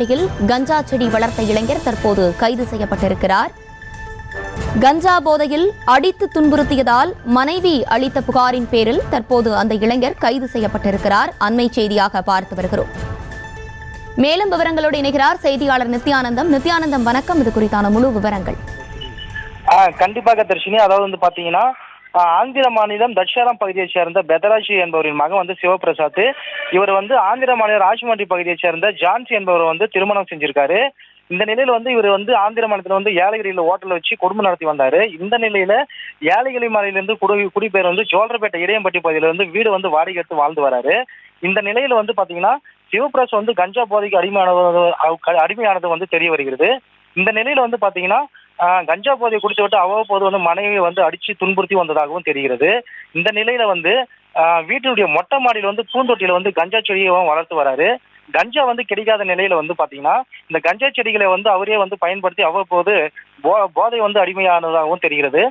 கஞ்சா செடி வளர்த்த இளைஞர் தற்போது கைது செய்யப்பட்டிருக்கிறார். கஞ்சா போதையில் அடித்து துன்புறுத்தியதால் மனைவி அளித்த புகாரின் பேரில் தற்போது அந்த இளைஞர் கைது செய்யப்பட்டிருக்கிறார். அண்மை செய்தியாக பார்த்து வருகிறோம். மேலும் விவரங்களோடு இணைகிறார் செய்தியாளர் நித்யானந்தம். நித்யானந்தம், வணக்கம். இது குறித்தான முழு விவரங்கள். கண்டிப்பாக தர்ஷினி. அதாவது பாத்தீங்கன்னா ஆந்திர மாநிலம் தட்சரம் பகுதியைச் சேர்ந்த பெதராஜி என்பவரின் மகன் சிவபிரசாத். இவர் ஆந்திர மாநில ராஜ்மண்டி பகுதியைச் சேர்ந்த ஜான்சி என்பவர் திருமணம் செஞ்சிருக்காரு. இந்த நிலையில இவர் ஆந்திர மாநிலத்துல ஏலகிரியில ஹோட்டல் வச்சு குடும்பம் நடத்தி வந்தாரு. இந்த நிலையில ஏலகிரி மாநிலிருந்து குடிபெயர் ஜோல்ரப்பேட்டை இடையம்பட்டி பகுதியில வீடு வாடகை எடுத்து வாழ்ந்து வராரு. இந்த நிலையில பாத்தீங்கன்னா சிவபிரசாத் கஞ்சா போதைக்கு அடிமையானது தெரிய வருகிறது. இந்த நிலையில பாத்தீங்கன்னா கஞ்சா போதையை குடித்து விட்டு அவ்வப்போது மனைவியை அடிச்சு துன்புறுத்தி வந்ததாகவும் தெரிகிறது. இந்த நிலையில வீட்டினுடைய மொட்டை மாடியில் பூந்தொட்டியில கஞ்சா செடியை வளர்த்து வராரு. கஞ்சா கிடைக்காத நிலையில பாத்தீங்கன்னா இந்த கஞ்சா செடிகளை அவரே பயன்படுத்தி அவ்வப்போது போதை அடிமையானதாகவும் தெரிகிறது.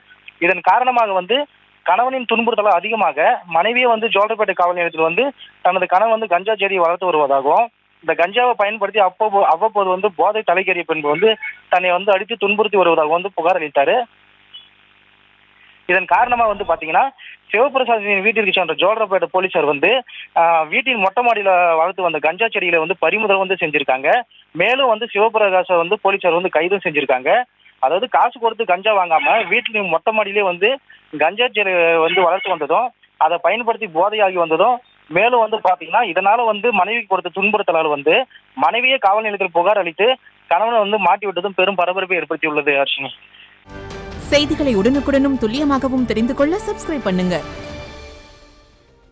இதன் காரணமாக கணவனின் துன்புறுத்தல் அதிகமாக மனைவியை ஜோல்ரப்பேட்டை காவல் நிலையத்தில் தனது கணவன் கஞ்சா செடியை வளர்த்து வருவதாகவும், இந்த கஞ்சாவை பயன்படுத்தி அவ்வப்போது போதை தலைக்கேறிய பெண் தன்னை அடித்து துன்புறுத்தி வருவதாக புகார் அளித்தாரு. இதன் காரணமா பாத்தீங்கன்னா சிவபிரசாத்தின் வீட்டிற்கு சென்ற ஜோல்ரப்பேட்டை போலீசார் வீட்டின் மொட்டை மாடியில வளர்த்து வந்த கஞ்சா செடிகளை பறிமுதல் செஞ்சிருக்காங்க. மேலும் சிவபிரகாச போலீசார் கைதும் செஞ்சிருக்காங்க. அதாவது காசு கொடுத்து கஞ்சா வாங்காம வீட்டின் மொட்டை மாடியிலே கஞ்சா செடி வளர்த்து வந்ததும், அதை பயன்படுத்தி போதையாகி வந்ததும், மேலும் பாத்தீங்கன்னா இதனால மனைவிக்கு கொடுத்த துன்புறுத்தலால் மனைவியே காவல் நிலையத்தில் புகார் அளித்து கணவனை மாட்டி விட்டதும் பெரும் பரபரப்பை ஏற்படுத்தியுள்ளது. அர்ஷினி, செய்திகளை உடனுக்குடனும் துல்லியமாகவும் தெரிந்து கொள்ள சப்ஸ்கிரைப் பண்ணுங்க.